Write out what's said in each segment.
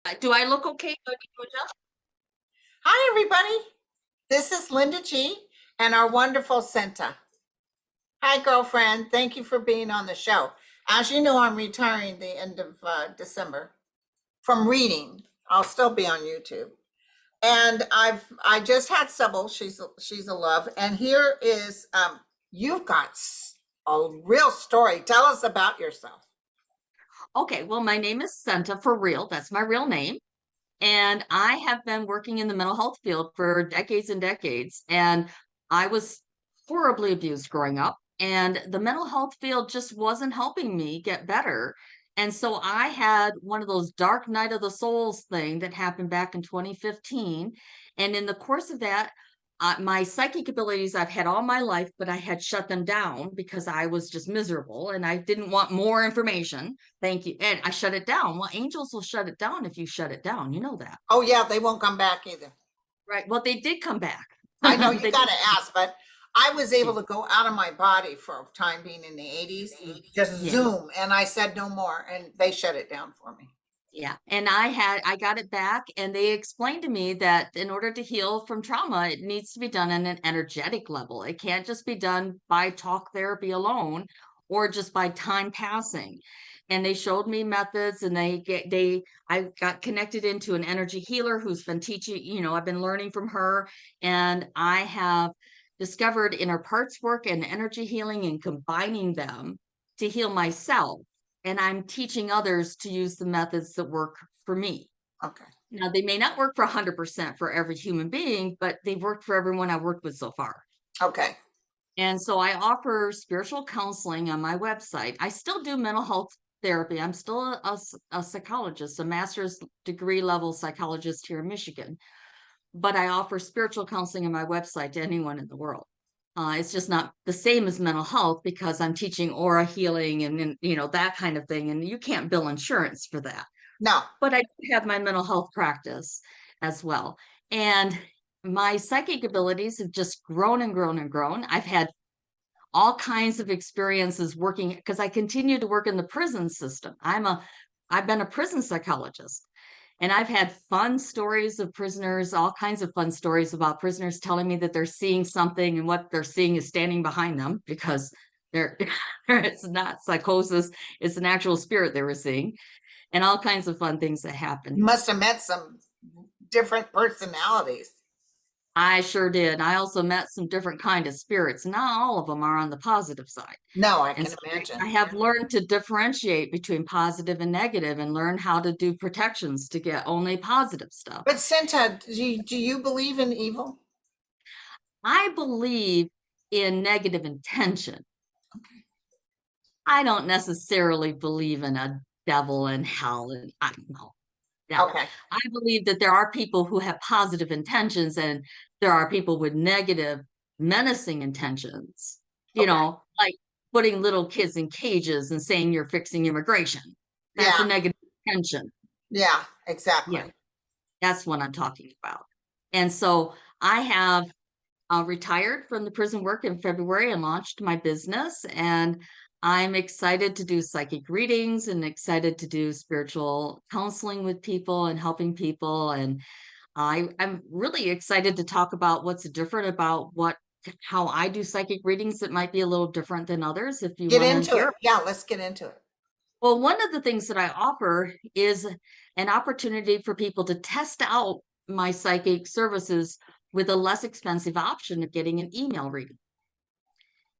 Do I look okay? Do I need to adjust? Hi, everybody. This is Linda G and our wonderful Senta. Hi, girlfriend. Thank you for being on the show. As you know, I'm retiring the end of December from reading. I'll still be on YouTube. And I just had Sybil. She's a love. And here is you've got a real story. Tell us about yourself. Okay, well, my name is Senta for real. That's my real name. And I have been working in the mental health field for decades and decades. And I was horribly abused growing up. And the mental health field just wasn't helping me get better. And so I had one of those dark night of the souls thing that happened back in 2015. And in the course of that, my psychic abilities I've had all my life, but I had shut them down because I was just miserable and I didn't want more information. Thank you. And I shut it down. Well, angels will shut it down if you shut it down. You know that. Oh, yeah, they won't come back either. Right. Well, they did come back. I know you They got did. to ask, but I was able to go out of my body for a time being in the 80s, just Yeah. zoom, and I said no more, and they shut it down for me. Yeah. And I got it back, and they explained to me that in order to heal from trauma, it needs to be done on an energetic level. It can't just be done by talk therapy alone or just by time passing. And they showed me methods, and I got connected into an energy healer who's been teaching, I've been learning from her, and I have discovered inner parts work and energy healing and combining them to heal myself, and I'm teaching others to use the methods that work for me. Okay. Now, they may not work for 100% for every human being, but they've worked for everyone I've worked with so far. Okay. And so I offer spiritual counseling on my website. I still do mental health therapy. I'm still a psychologist, a master's degree level psychologist here in Michigan, but I offer spiritual counseling on my website to anyone in the world. It's just not the same as mental health because I'm teaching aura healing and that kind of thing, and you can't bill insurance for that. No. But I do have my mental health practice as well, and my psychic abilities have just grown and grown and grown. I've had all kinds of experiences working because I continue to work in the prison system. I've been a prison psychologist. And I've had fun stories of prisoners, all kinds of fun stories about prisoners telling me that they're seeing something and what they're seeing is standing behind them because they're it's not psychosis, it's an actual spirit they were seeing, and all kinds of fun things that happen. You must have met some different personalities. I sure did. I also met some different kind of spirits. Not all of them are on the positive side. No, I And can so I imagine. have learned to differentiate between positive and negative and learn how to do protections to get only positive stuff. But Senta, do you believe in evil? I believe in negative intention. Okay. I don't necessarily believe in a devil and hell, and I don't know. Yeah. Okay. I believe that there are people who have positive intentions and there are people with negative, menacing intentions, Okay. like putting little kids in cages and saying you're fixing immigration. That's a Yeah. negative intention. Yeah. Yeah, Exactly. that's what I'm talking about. And so I have retired from the prison work in February and launched my business. And I'm excited to do psychic readings and excited to do spiritual counseling with people and helping people. And I'm really excited to talk about what's different about how I do psychic readings that might be a little different than others if you Get want to into hear. it. Yeah, let's get into it. Well, one of the things that I offer is an opportunity for people to test out my psychic services with a less expensive option of getting an email reading.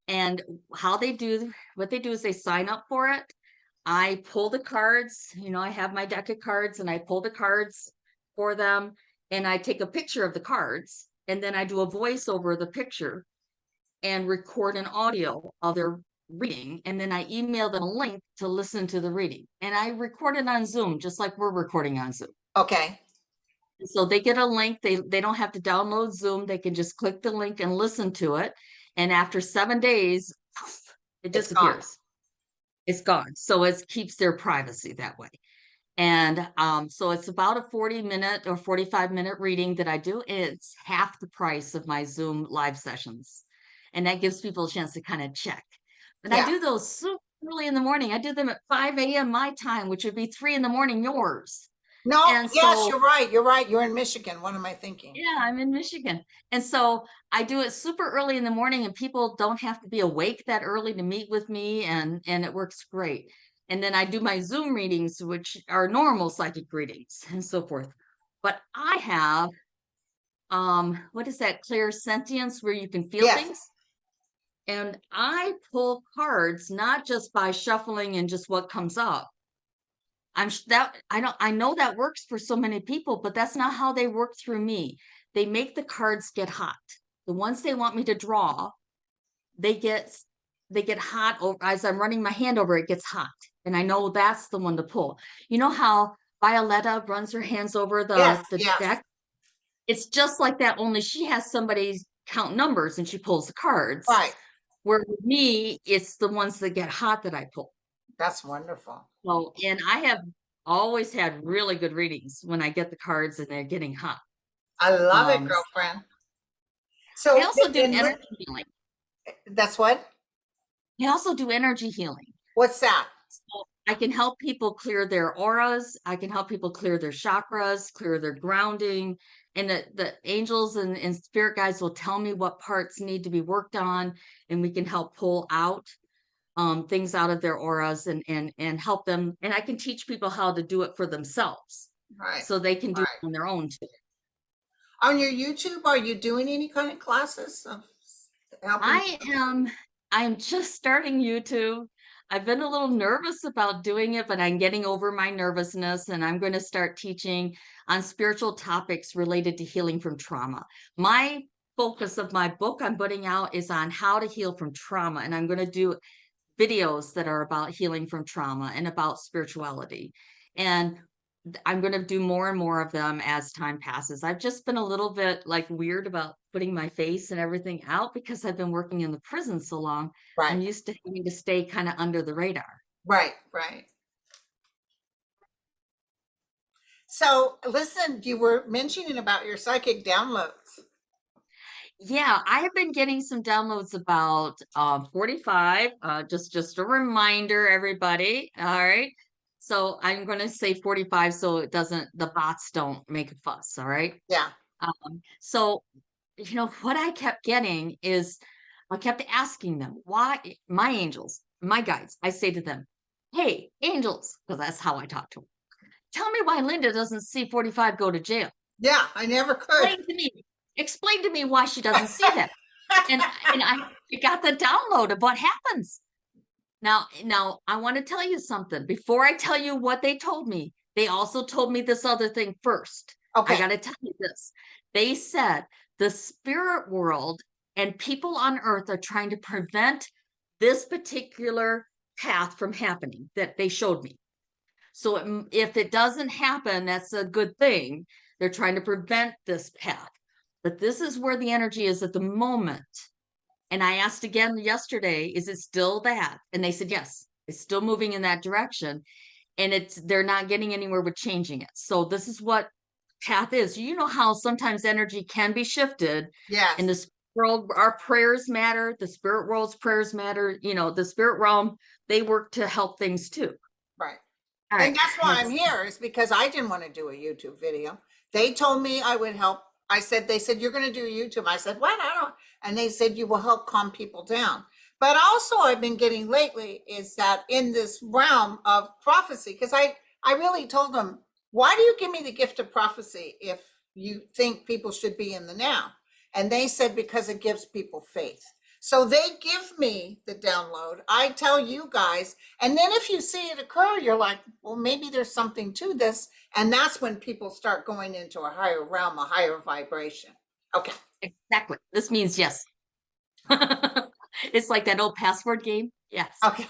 And what they do is they sign up for it. I pull the cards, I have my deck of cards and I pull the cards for them and I take a picture of the cards and then I do a voice over the picture and record an audio of their reading. And then I email them a link to listen to the reading. And I record it on Zoom, just like we're recording on Zoom. Okay. So they get a link. They don't have to download Zoom. They can just click the link and listen to it. And after 7 days, it It's gone. disappears. It's gone. So it keeps their privacy that way. And so it's about a 40-minute or 45-minute reading that I do. It's half the price of my Zoom live sessions. And that gives people a chance to kind of check. But I Yeah. do those super early in the morning. I do them at 5 a.m. my time, which would be 3 in the morning yours. No, And yes, so, you're right. You're right. You're in Michigan. What am I thinking? yeah, I'm in Michigan. And so I do it super early in the morning, and people don't have to be awake that early to meet with me, and it works great. And then I do my Zoom readings, which are normal psychic readings and so forth. But I have what is that, clear sentience, where you can feel Yes, things? And I pull cards not just by shuffling and just what comes up. That I know that works for so many people, but that's not how they work through me. They make the cards get hot. The ones they want me to draw, they get they get hot over, as I'm running my hand over it gets hot. And I know that's the one to pull. You know how Violetta runs her hands over yes, the yes. deck? It's just like that, only she has somebody count numbers and she pulls the cards. Right. Where with me, it's the ones that get hot that I pull. That's wonderful. So, and I have always had really good readings when I get the cards and they're getting hot. I love it, Um, girlfriend. I So, also do and energy healing. that's what? I also do energy healing. What's that? So I can help people clear their auras. I can help people clear their chakras, clear their grounding. And the angels and spirit guides will tell me what parts need to be worked on, and we can help pull out things out of their auras and help them. And I can teach people how to do it for themselves, Right, so they can do right. it on their own too. On your YouTube, are you doing any kind of classes of helping? I'm just starting YouTube. I've been a little nervous about doing it, but I'm getting over my nervousness, and I'm going to start teaching on spiritual topics related to healing from trauma. My focus of my book I'm putting out is on how to heal from trauma, and I'm going to do videos that are about healing from trauma and about spirituality. And I'm going to do more and more of them as time passes. I've just been a little bit like weird about putting my face and everything out because I've been working in the prison so long. Right, I'm used to having to stay kind of under the radar. right, right. So, listen, you were mentioning about your psychic downloads. Yeah, I have been getting some downloads about 45. Just a reminder, everybody. All right. So I'm going to say 45 so the bots don't make a fuss. All right. Yeah, So, what I kept getting is I kept asking them, why my angels, my guides, I say to them, hey, angels, because that's how I talk to them. Tell me why Linda doesn't see 45 go to jail. yeah, I never could. Explain to me. Explain to me why she doesn't see that. And I got the download of what happens. Now I want to tell you something. Before I tell you what they told me, they also told me this other thing first. I Okay, got to tell you this. They said the spirit world and people on earth are trying to prevent this particular path from happening that they showed me. So if it doesn't happen, that's a good thing. They're trying to prevent this path. But this is where the energy is at the moment. And I asked again yesterday, is it still that? And they said, yes, it's still moving in that direction. And they're not getting anywhere with changing it. So this is what path is. You know how sometimes energy can be shifted in yes, this world, our prayers matter, the spirit world's prayers matter, the spirit realm, they work to help things too. right. All And right. that's why I'm here, is because I didn't want to do a YouTube video. They told me I would help. They said, you're going to do YouTube. I said, what? I don't. And they said, you will help calm people down. But also, I've been getting lately is that in this realm of prophecy, because I really told them, why do you give me the gift of prophecy if you think people should be in the now? And they said, because it gives people faith. So they give me the download. I tell you guys, and then if you see it occur, you're like, well, maybe there's something to this. And that's when people start going into a higher realm, a higher vibration. Okay. Exactly. This means yes. It's like that old password game. Yes. Okay.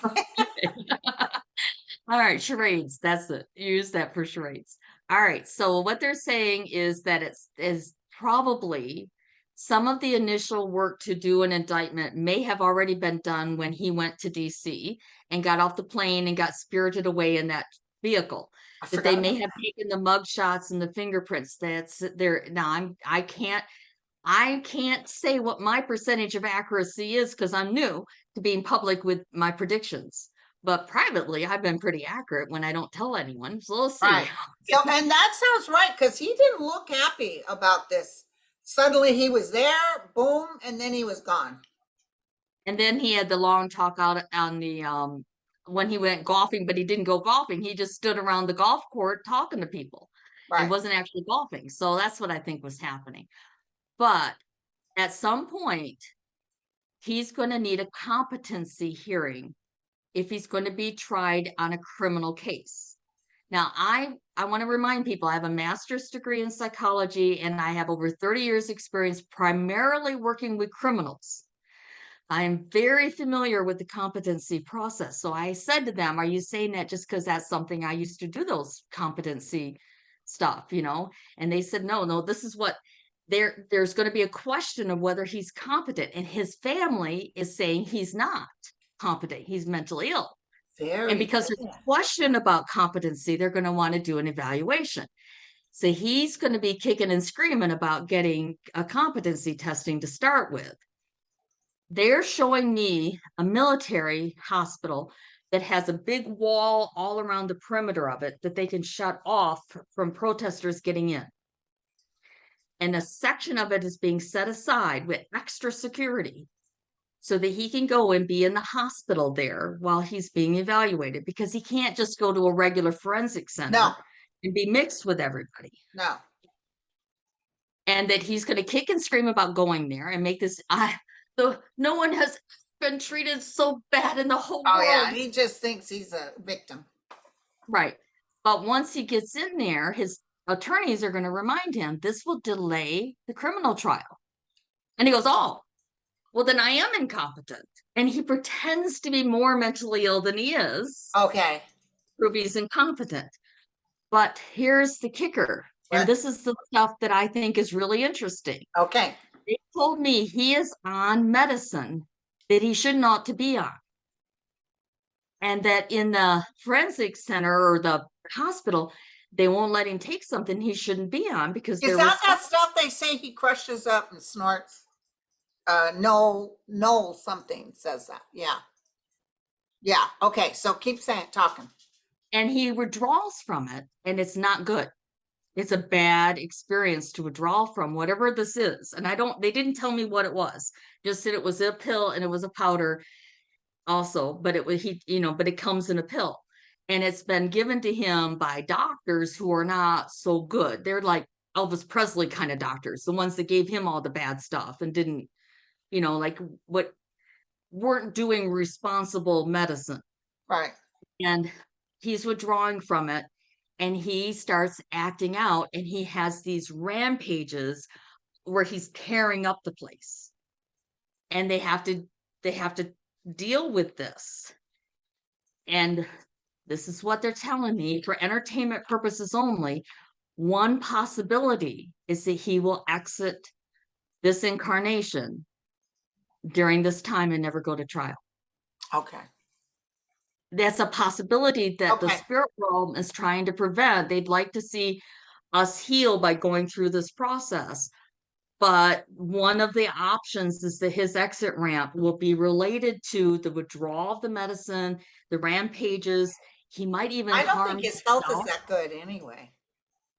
All right, charades. That's it. Use that for charades. All right. So what they're saying is that it's is probably some of the initial work to do an indictment may have already been done when he went to DC and got off the plane and got spirited away in that vehicle. I That they forgot may about have taken the mug shots and the fingerprints. That's there. Now I can't say what my percentage of accuracy is because I'm new to being public with my predictions. but privately, I've been pretty accurate when I don't tell anyone. So we'll see. Right. So, and that sounds right, because he didn't look happy about this. Suddenly he was there, boom, and then he was gone. And then he had the long talk out on the when he went golfing, but he didn't go golfing. He just stood around the golf court talking to people and Right. wasn't actually golfing. So that's what I think was happening. But at some point, he's going to need a competency hearing if he's going to be tried on a criminal case. Now, I want to remind people I have a master's degree in psychology and I have over 30 years experience primarily working with criminals. I am very familiar with the competency process. So I said to them, are you saying that just because that's something I used to do, those competency stuff, you know? And they said, no, this is what there's going to be a question of whether he's competent. And his family is saying he's not competent, he's mentally ill. And Very because good. there's a question about competency, they're going to want to do an evaluation. So he's going to be kicking and screaming about getting a competency testing to start with. They're showing me a military hospital that has a big wall all around the perimeter of it that they can shut off from protesters getting in. And a section of it is being set aside with extra security so that he can go and be in the hospital there while he's being evaluated, because he can't just go to a regular forensic center No, and be mixed with everybody. no. And that he's going to kick and scream about going there and make this, no one has been treated so bad in the whole Oh, world. yeah. He just thinks he's a victim. Right. But once he gets in there, his attorneys are going to remind him this will delay the criminal trial. And he goes, oh, well, then I am incompetent. And he pretends to be more mentally ill than he is. Okay. Prove he's incompetent. But here's the kicker. And What? this is the stuff that I think is really interesting. Okay. They told me he is on medicine that he should not to be on. And that in the forensic center or the hospital, they won't let him take something he shouldn't be on because Is that stuff they say he crushes up and snorts? No, something says that. Yeah. Yeah. Okay. So keep talking. and he withdraws from it, and it's not good. It's a bad experience to withdraw from, whatever this is. And they didn't tell me what it was. Just said it was a pill and it was a powder also, but but it comes in a pill. And it's been given to him by doctors who are not so good. They're like Elvis Presley kind of doctors, the ones that gave him all the bad stuff and didn't, what weren't doing responsible medicine. Right. And he's withdrawing from it. And he starts acting out, and he has these rampages where he's tearing up the place. And they have to deal with this. And this is what they're telling me, for entertainment purposes only. One possibility is that he will exit this incarnation during this time and never go to trial. Okay. That's a possibility that the Okay. spirit realm is trying to prevent. They'd like to see us heal by going through this process. But one of the options is that his exit ramp will be related to the withdrawal of the medicine, the rampages. He might even I don't harm think his health is himself. that good anyway.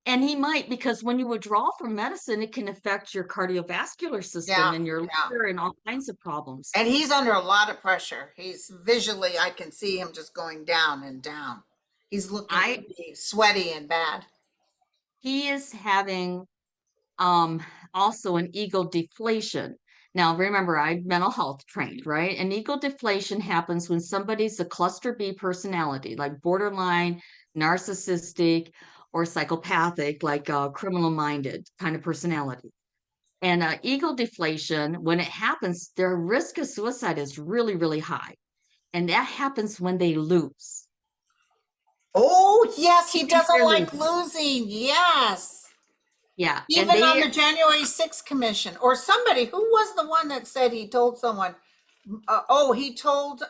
And he might, because when you withdraw from medicine, it can affect your cardiovascular system Yeah, and your yeah. liver and all kinds of problems. And he's under a lot of pressure. He's visually, I can see him just going down and down. He's looking to be sweaty and bad. He is having also an ego deflation. Now, remember, I'm mental health trained, right? And ego deflation happens when somebody's a cluster B personality, like borderline, narcissistic, or psychopathic, like criminal-minded kind of personality. And ego deflation, when it happens, their risk of suicide is really, really high. And that happens when they lose. Oh, yes, he doesn't They're like losing. losing. Yes. Yeah. Even on the January 6th commission, or somebody, who was the one that said he told someone, he told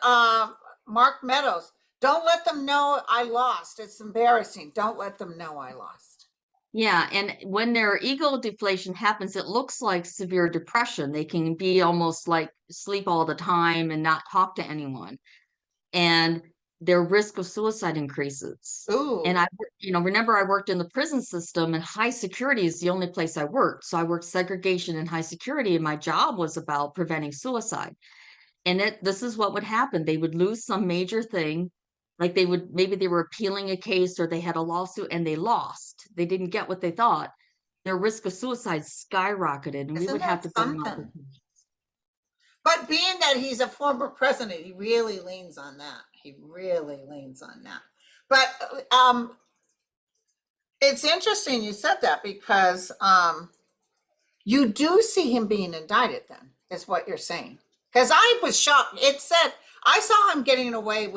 Mark Meadows, don't let them know I lost. It's embarrassing. Don't let them know I lost. Yeah, and when their ego deflation happens, it looks like severe depression. They can be almost like sleep all the time and not talk to anyone. And their risk of suicide increases. Ooh. And remember I worked in the prison system, and high security is the only place I worked. So I worked segregation and high security, and my job was about preventing suicide. And this is what would happen. They would lose some major thing, like maybe they were appealing a case or they had a lawsuit and they lost. They didn't get what they thought. Their risk of suicide skyrocketed, and we Isn't would have that to put them out. something? But being that he's a former president, he really leans on that. He really leans on that. But it's interesting you said that, because you do see him being indicted then, is what you're saying. Because I was shocked. It said, I saw him getting away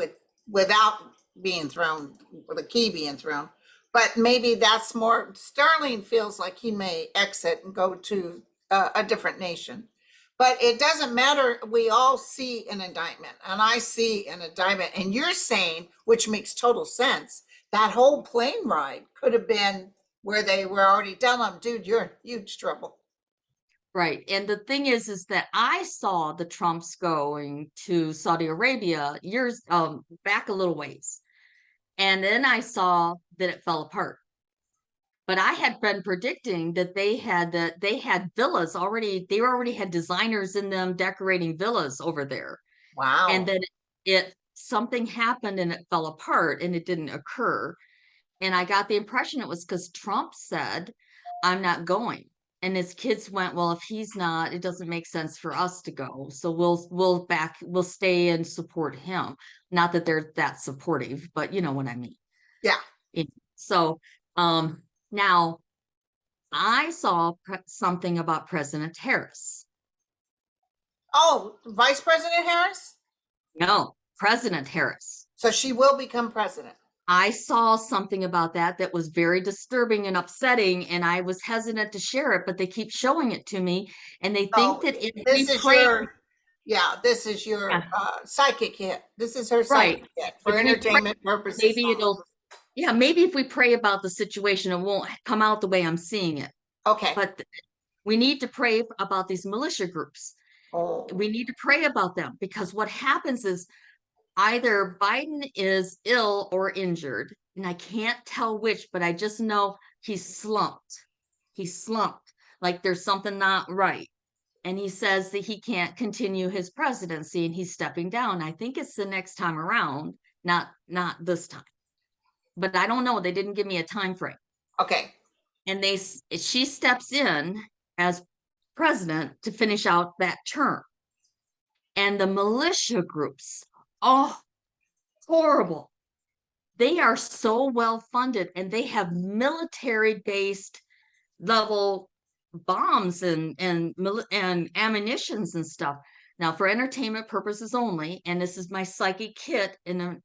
without being thrown, with a key being thrown. But maybe that's more, Sterling feels like he may exit and go to a different nation. But it doesn't matter. We all see an indictment, and I see an indictment. And you're saying, which makes total sense, that whole plane ride could have been where they were already telling him, dude, you're in huge trouble. Right. And the thing is that I saw the Trumps going to Saudi Arabia years back a little ways. And then I saw that it fell apart. But I had been predicting that they had villas already. They already had designers in them decorating villas over there. Wow. And then something happened and it fell apart and it didn't occur. And I got the impression it was because Trump said, I'm not going. And his kids went, well, if he's not, it doesn't make sense for us to go. So we'll stay and support him. Not that they're that supportive, but you know what I mean. Yeah. So now I saw something about President Harris. Oh, Vice President Harris? No, President Harris. So she will become president. I saw something about that was very disturbing and upsetting, and I was hesitant to share it, but they keep showing it to me, and they think that this is your psychic hit. This is her psychic hit for entertainment purposes. Maybe if we pray about the situation, it won't come out the way I'm seeing it. Okay. But we need to pray about these militia groups. Oh. We need to pray about them, because what happens is either Biden is ill or injured, and I can't tell which, but I just know he's slumped. He's slumped, like there's something not right. And he says that he can't continue his presidency and he's stepping down. I think it's the next time around, not this time. But I don't know. They didn't give me a time frame. Okay. And she steps in as president to finish out that term. And the militia groups, oh, horrible. They are so well funded, and they have military based level bombs and ammunitions and stuff. Now, for entertainment purposes only, and this is my psychic kit, and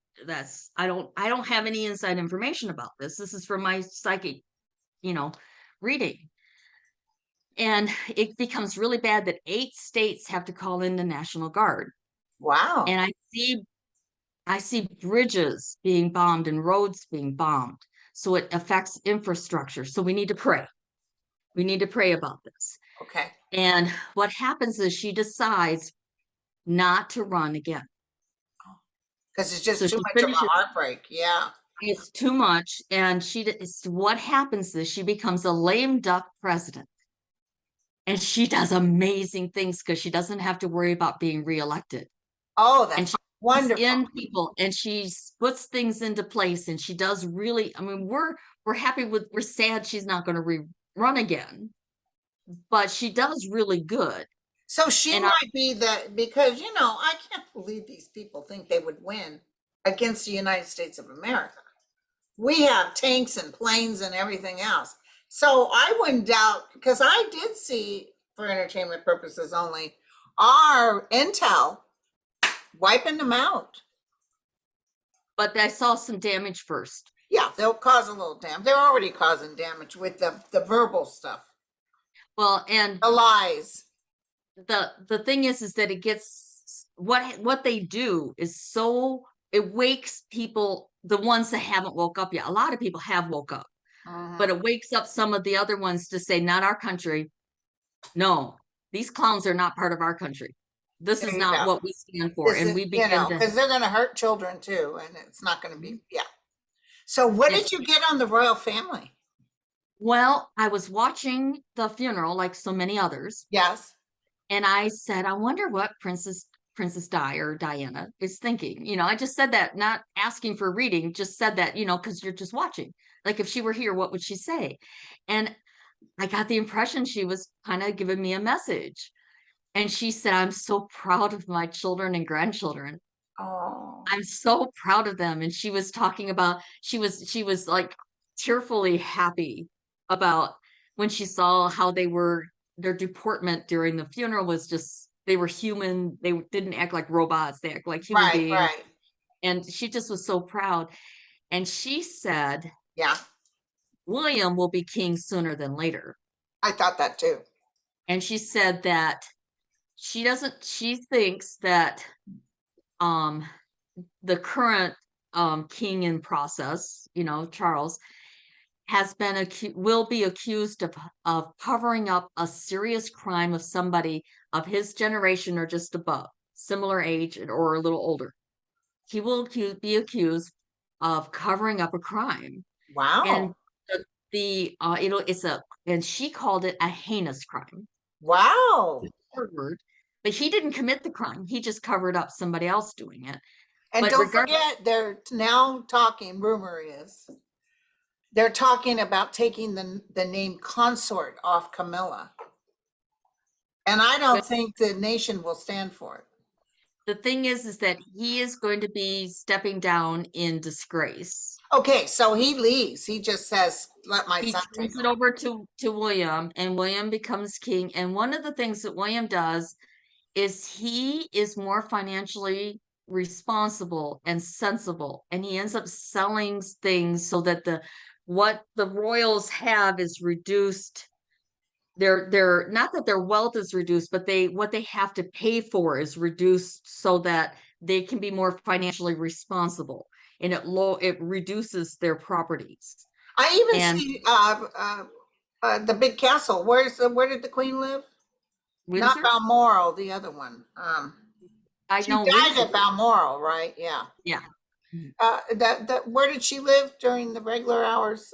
I don't have any inside information about this. This is for my psychic, reading. And it becomes really bad that 8 states have to call in the National Guard. Wow. And I see bridges being bombed and roads being bombed. So it affects infrastructure. So we need to pray. We need to pray about this. Okay. And what happens is she decides not to run again. Because it's just too much of a heartbreak. Yeah. It's too much. And what happens is she becomes a lame duck president. And she does amazing things because she doesn't have to worry about being reelected. Oh, that's wonderful. In people, and she puts things into place, and she does really. I mean, we're happy we're sad she's not going to run again, but she does really good. So she might be because I can't believe these people think they would win against the United States of America. We have tanks and planes and everything else. So I wouldn't doubt, because I did see, for entertainment purposes only, our intel wiping them out. But I saw some damage first. Yeah, they'll cause a little damage. They're already causing damage with the verbal stuff. Well, and the lies. The thing is that it gets what they do is it wakes people, the ones that haven't woke up yet. A lot of people have woke up. But it wakes up some of the other ones to say, not our country. No, these clowns are not part of our country. this There is you not go. what we stand for. This And is, we you begin know, to, because they're going to hurt children too, and it's not going to be, yeah. So what it's, did you get on the royal family? well, I was watching the funeral like so many others, Yes. and I said, I wonder what Princess Di or Diana is thinking. I just said that, not asking for reading, just said that, because you're just watching. Like if she were here, what would she say? And I got the impression she was kind of giving me a message. And she said, I'm so proud of my children and grandchildren. Oh, I'm so proud of them. And she was talking about, she was like tearfully happy about when she saw how their deportment during the funeral was just, they were human. They didn't act like robots. They act like human right, beings. right. And she just was so proud. And she said, Yeah, William will be king sooner than later. I thought that too. And she said that she thinks that um the current king in process, Charles, will be accused of covering up a serious crime of somebody of his generation or just above, similar age or a little older. He will be accused of covering up a crime, and Wow. and she called it a heinous crime. Wow. Word, but he didn't commit the crime. He just covered up somebody else doing it. And But don't regardless, forget, they're now talking, rumor is, they're talking about taking the name consort off Camilla. And I don't think the nation will stand for it. the thing is that he is going to be stepping down in disgrace. Okay, so he leaves. He just says, let my He son take turns it over. over to William, and William becomes king. And one of the things that William does is he is more financially responsible and sensible, and he ends up selling things so that what the royals have is reduced. They're not that their wealth is reduced, but what they have to pay for is reduced so that they can be more financially responsible, and it reduces their properties. I even And see the big castle. Where did the queen live? Not Windsor, Balmoral, the other one. I She know died Windsor, at Balmoral, right? Yeah. yeah. Mhm. Where did she live during the regular hours?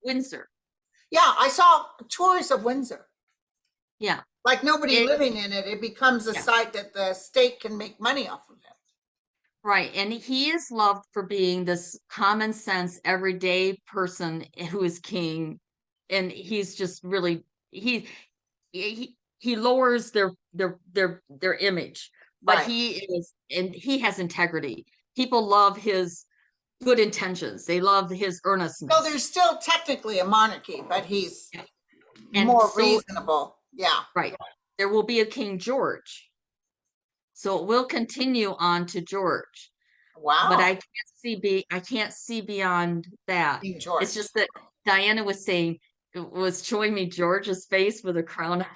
Windsor, Yeah, I saw tours of Windsor. yeah. Like nobody It, living in it. It becomes a yeah. site that the state can make money off of it. Right. And he is loved for being this common sense, everyday person who is king. And he's just really he lowers their image, but Right. he has integrity. People love his good intentions. They love his So earnestness. there's still technically a monarchy, but he's Yeah. And more so, reasonable. Yeah. right, there will be a King George. So it will continue on to George. But Wow. I can't see beyond that. King It's George. just that Diana was showing me George's face with a crown on.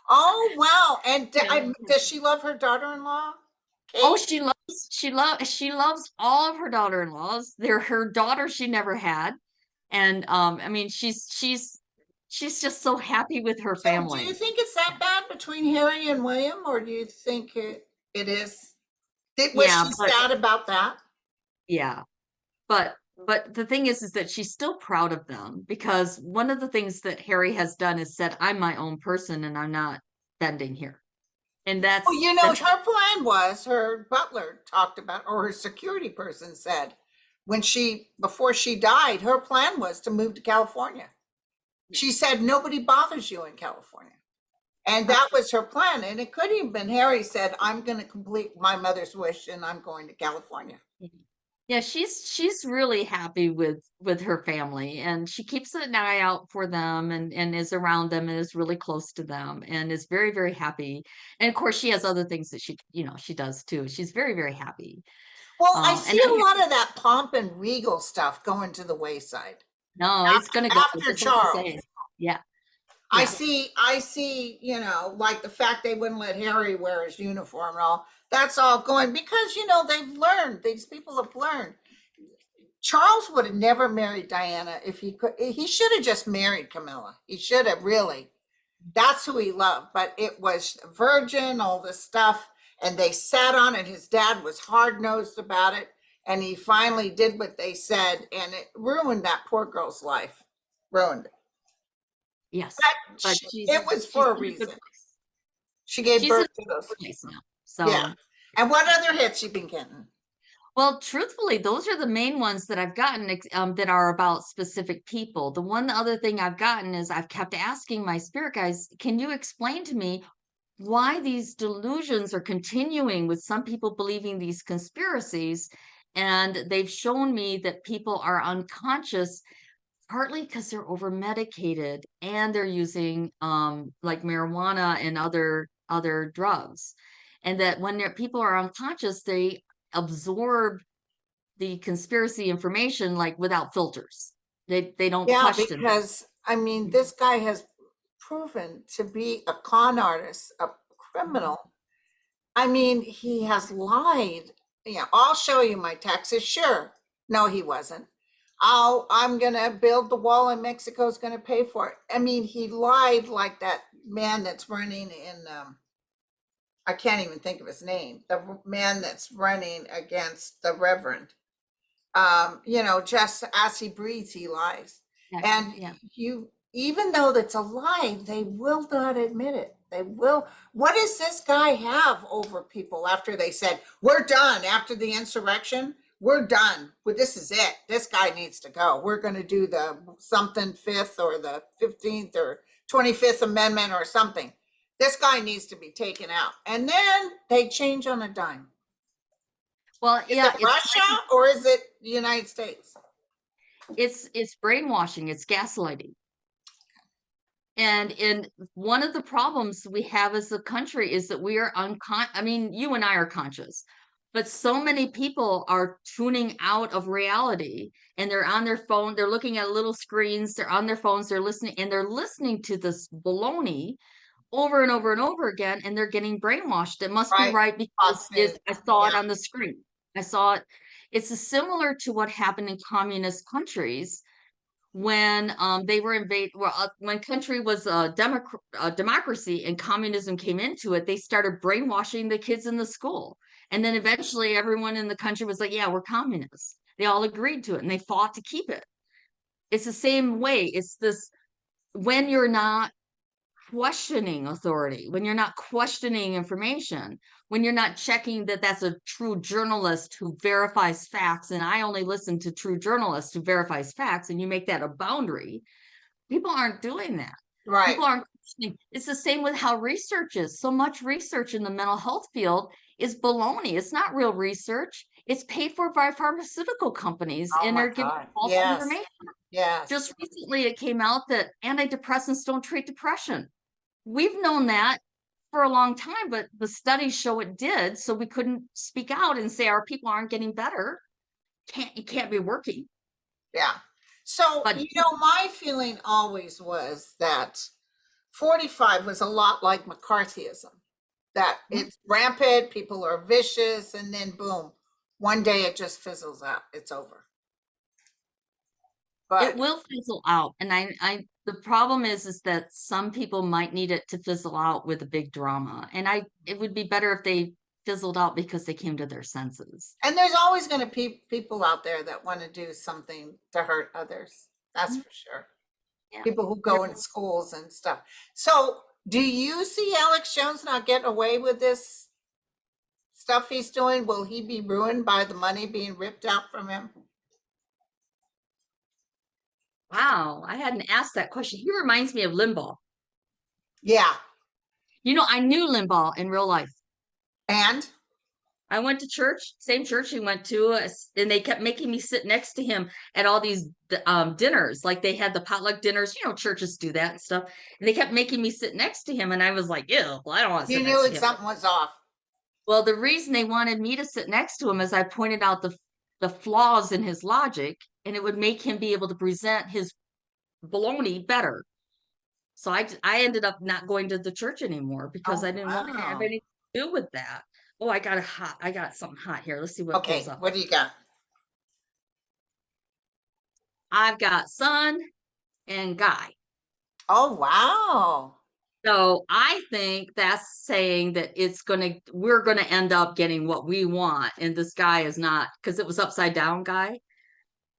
Oh, wow. And Yeah. does she love her daughter-in-law? Oh, Kate? she loves all of her daughter-in-laws. They're her daughter she never had. And I mean she's just so happy with her So do you family. think it's that bad between Harry and William, or do you think it is? Was Yeah, she but sad about that? yeah. But the thing is that she's still proud of them, because one of the things that Harry has done is said, I'm my own person and I'm not bending here. And Well, that's her plan was, her butler talked about, or her security person said, before she died, her plan was to move to California. She said, nobody bothers you in California. And that was her plan. And it could have been Harry said, I'm going to complete my mother's wish and I'm going to California. yeah, she's really happy with her family, and she keeps an eye out for them, and is around them and is really close to them and is very, very happy. And of course she has other things that she does too. She's very, very happy. Well, I And see a lot of that pomp and regal stuff going to the wayside no, it's gonna go after just like you Charles. say. Yeah, I yeah. see, like the fact they wouldn't let Harry wear his uniform and all. That's all going because they've learned. These people have learned. Charles would have never married Diana if he could. He should have just married Camilla. He should have really. that's who he loved, but it was virgin, all this stuff, and they sat on it. His dad was hard-nosed about it, and he finally did what they said, and it ruined that poor girl's life. Ruined it. Yes, but But it was she's for a in a good reason. place. She gave She's in birth to a those. good place now. Yeah. So, And what other hits you been getting? well, truthfully, those are the main ones that I've gotten that are about specific people. The one other thing I've gotten is I've kept asking my spirit guides, can you explain to me why these delusions are continuing with some people believing these conspiracies? And they've shown me that people are unconscious partly because they're over medicated and they're using like marijuana and other drugs, and that when people are unconscious, they absorb the conspiracy information like without filters. They don't Yeah, question. because I mean, this guy has proven to be a con artist, a criminal. I mean, he has lied. Yeah, I'll show you my taxes. Sure. No, he wasn't. I'm gonna build the wall and Mexico's gonna pay for it. I mean, he lied like that man that's running in I can't even think of his name. The man that's running against the Reverend. Just as he breathes, he lies. Yeah, And yeah. even though that's a lie, they will not admit it. They will. What does this guy have over people after they said, we're done after the insurrection? We're done. Well, this is it. This guy needs to go. We're going to do the something fifth or the 15th or 25th Amendment or something. This guy needs to be taken out. And then they change on a dime. Well, Is yeah, it Russia or is it the United States? it's brainwashing, it's gaslighting. And in one of the problems we have as a country is that we are I mean, you and I are conscious, but so many people are tuning out of reality, and they're on their phone, they're looking at little screens, they're on their phones, they're listening to this baloney over and over and over again, and they're getting brainwashed. It must be Right. right because Fox News. I saw it Yeah. on the screen. I saw it. It's similar to what happened in communist countries when they were invaded. Well, when country was a democracy and communism came into it, they started brainwashing the kids in the school, and then eventually everyone in the country was like, yeah, we're communists. They all agreed to it and they fought to keep it. It's the same way. It's this, when you're not questioning authority, when you're not questioning information, when you're not checking that that's a true journalist who verifies facts, and I only listen to true journalists who verifies facts, and you make that a boundary, people aren't doing that. Right. People aren't questioning. It's the same with how research is. So much research in the mental health field is baloney. It's not real research. It's paid for by pharmaceutical companies, Oh and my they're giving God. false Yes. information. Yes. Just recently, it came out that antidepressants don't treat depression. We've known that for a long time, but the studies show it did. So we couldn't speak out and say our people aren't getting better. It can't be working. Yeah. So, But my feeling always was that 45 was a lot like McCarthyism, that it's rampant, people are vicious, and then boom, one day it just fizzles out. It's over. it But will fizzle out. And the problem is that some people might need it to fizzle out with a big drama. And it would be better if they fizzled out because they came to their senses. and there's always going to be people out there that want to do something to hurt others. That's for sure. Yeah. People who go in schools and stuff. So, do you see Alex Jones not getting away with this stuff he's doing? Will he be ruined by the money being ripped out from him? Wow. I hadn't asked that question. He reminds me of Limbaugh. Yeah. I knew Limbaugh in real life. And I went to church, same church he went to, and they kept making me sit next to him at all these dinners. Like they had the potluck dinners, churches do that and stuff. And they kept making me sit next to him, and I was like, ew, well, I don't want to you sit knew next to that him. something was off. Well, the reason they wanted me to sit next to him is I pointed out the flaws in his logic, and it would make him be able to present his baloney better. So I ended up not going to the church anymore because Oh, I didn't want to have wow. anything to do with that. Oh, I got something hot here. Let's see what Okay, pulls up. what do you got? I've got Sun and Guy. Oh, wow. So I think that's saying that we're gonna end up getting what we want, and this guy is not, because it was upside down guy.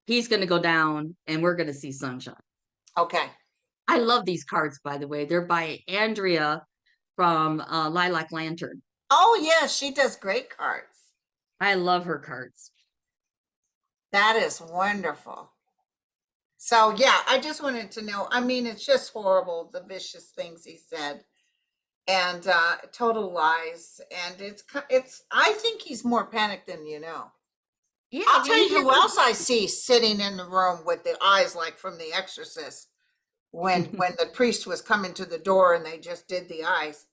He's gonna go down, and we're gonna see sunshine. Okay. I love these cards, by the way. They're by Andrea from Lilac Lantern. Oh, yeah, she does great cards. I love her cards. That is wonderful. So, yeah, I just wanted to know. I mean, it's just horrible, the vicious things he said, and total lies. And I think he's more panicked than you know. Yeah, I'll tell you he who else I see sitting in the room with the eyes like from The Exorcist when the priest was coming to the door and they just did the eyes.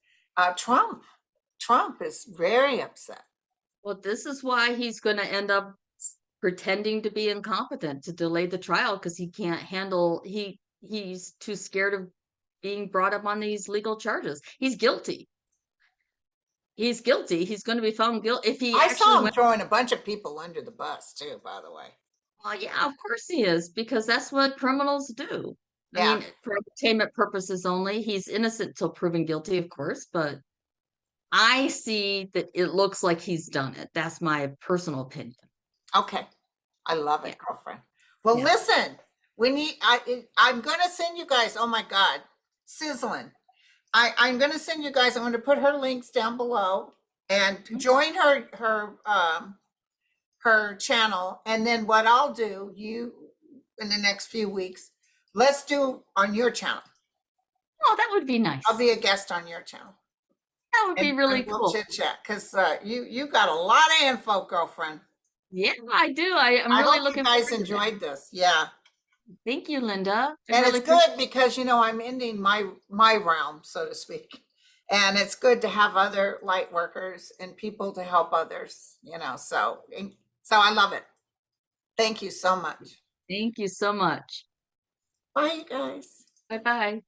Trump. Trump is very upset. Well, this is why he's going to end up pretending to be incompetent to delay the trial, because he can't handle he's too scared of being brought up on these legal charges. He's guilty. He's guilty. He's going to be found guilty if he I actually saw him went. throwing a bunch of people under the bus too, by the way. Well, yeah, of course he is, because that's what criminals do. I Yeah. mean, for entertainment purposes only. He's innocent till proven guilty, of course, but I see that it looks like he's done it. That's my personal opinion. Okay. I love it, Yeah. girlfriend. Well, Yeah. listen, I'm gonna send you guys, oh my God, sizzling. I'm gonna send you guys, I'm gonna put her links down below and join her channel. And then what I'll do, in the next few weeks, let's do on your channel. Oh, that would be nice. I'll be a guest on your channel. That would be really we'll cool. chit chat because you got a lot of info, girlfriend. Yeah, I do. I'm I really hope looking you guys forward to it. enjoyed this. Yeah. Thank you, Linda. I And really it's good because I'm ending my realm, so to speak. And it's good to have other light workers and people to help others, so I love it. Thank you so much. Thank you so much. Bye, you guys. Bye-bye.